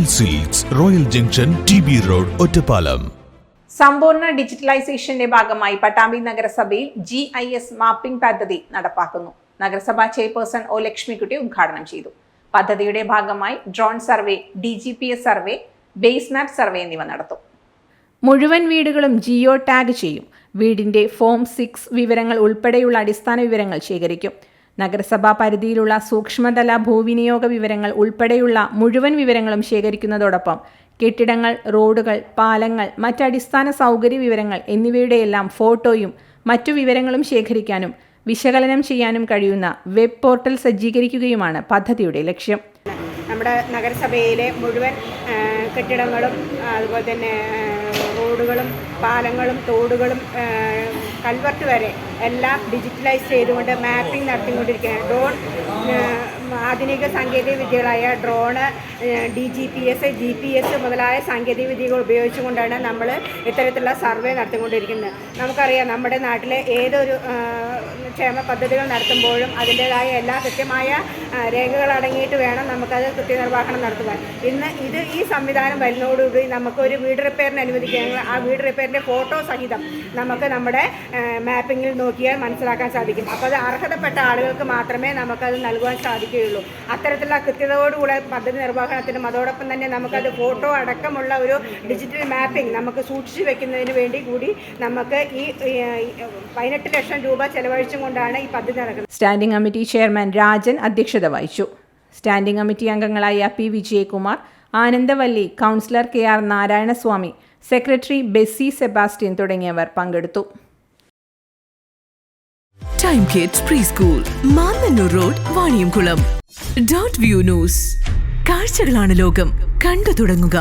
Royal silks, royal junction, TB road, Ottapalam. സമ്പൂർണ്ണ ഡിജിറ്റലൈസേഷന്റെ ഭാഗമായി പട്ടാമ്പി നഗരസഭയിൽ GIS മാപ്പിംഗ് പദ്ധതി നടപ്പാക്കുന്നു. നഗരസഭാ ചെയർപേഴ്സൺ O. ലക്ഷ്മിക്കുട്ടി ഉദ്ഘാടനം ചെയ്തു. പദ്ധതിയുടെ ഭാഗമായി drone survey, DGPS survey, base map survey എന്നിവ നടത്തും. മുഴുവൻ വീടുകളും ജിയോ ടാഗ് ചെയ്യും. വീടിന്റെ ഫോം 6 വിവരങ്ങൾ ഉൾപ്പെടെയുള്ള അടിസ്ഥാന വിവരങ്ങൾ ശേഖരിക്കും. നഗരസഭാ പരിധിയിലുള്ള സൂക്ഷ്മതല ഭൂവിനിയോഗ വിവരങ്ങൾ ഉൾപ്പെടെയുള്ള മുഴുവൻ വിവരങ്ങളും ശേഖരിക്കുന്നതോടൊപ്പം കെട്ടിടങ്ങൾ, റോഡുകൾ, പാലങ്ങൾ, മറ്റടിസ്ഥാന സൗകര്യ വിവരങ്ങൾ എന്നിവയുടെയെല്ലാം ഫോട്ടോയും മറ്റു വിവരങ്ങളും ശേഖരിക്കാനും വിശകലനം ചെയ്യാനും കഴിയുന്ന വെബ് പോർട്ടൽ സജ്ജീകരിക്കുകയുമാണ് പദ്ധതിയുടെ ലക്ഷ്യം. നമ്മുടെ നഗരസഭയിലെ മുഴുവൻ കെട്ടിടങ്ങളും അതുപോലെ തന്നെ റോഡുകളും പാലങ്ങളും തോടുകളും കൽവർട്ട് വരെ എല്ലാം ഡിജിറ്റലൈസ് ചെയ്തുകൊണ്ട് മാപ്പിംഗ് നടത്തിക്കൊണ്ടിരിക്കുകയാണ്. ഡ്രോൺ ആധുനിക സാങ്കേതിക വിദ്യകളായ ഡ്രോണ്, DGPS, GPS മുതലായ സാങ്കേതിക വിദ്യകൾ ഉപയോഗിച്ചുകൊണ്ടാണ് നമ്മൾ ഇത്തരത്തിലുള്ള സർവേ നടത്തിക്കൊണ്ടിരിക്കുന്നത്. നമുക്കറിയാം, നമ്മുടെ നാട്ടിലെ ഏതൊരു ക്ഷേമ പദ്ധതികൾ നടത്തുമ്പോഴും അതിൻ്റേതായ എല്ലാ കൃത്യമായ രേഖകൾ അടങ്ങിയിട്ട് വേണം നമുക്കത് കൃത്യനിർവഹണം നടത്തുവാൻ. ഇന്ന് ഈ സംവിധാനം വരുന്നതോടുകൂടി നമുക്കൊരു വീട് റിപ്പയറിന് അനുവദിക്കുകയാണെങ്കിൽ ആ വീട് റിപ്പയറിൻ്റെ ഫോട്ടോ സഹിതം നമുക്ക് നമ്മുടെ മാപ്പിങ്ങിൽ നോക്കിയാൽ മനസ്സിലാക്കാൻ സാധിക്കും. അപ്പോൾ അത് അർഹതപ്പെട്ട ആളുകൾക്ക് മാത്രമേ നമുക്കത് നൽകുവാൻ സാധിക്കുകയുള്ളൂ. അത്തരത്തിലുള്ള കൃത്യതയോടുകൂടെ പദ്ധതി നിർവഹണത്തിനും അതോടൊപ്പം തന്നെ നമുക്കത് ഫോട്ടോ അടക്കമുള്ള ഒരു ഡിജിറ്റൽ മാപ്പിംഗ് നമുക്ക് സൂക്ഷിച്ചു വെക്കുന്നതിന് വേണ്ടി കൂടി നമുക്ക് ഈ 18 ലക്ഷം രൂപ ചെലവഴിച്ചും കൊണ്ടാണ് ഈ പദ്ധതി നടക്കുന്നത്. സ്റ്റാൻഡിംഗ് കമ്മിറ്റി ചെയർമാൻ രാജൻ അധ്യക്ഷത വഹിച്ചു. സ്റ്റാൻഡിംഗ് കമ്മിറ്റി അംഗങ്ങളായ P. Vijayakumar, Anandavalli, councillor KR Narayanaswamy, secretary Bessy Sebastian തുടങ്ങിയവർ പങ്കെടുത്തു. Time kids pre school, Mannannur road, Vaniyamkulam. .view news. കാഴ്ചകളാണ് ലോകം, കണ്ടു തുടങ്ങുക.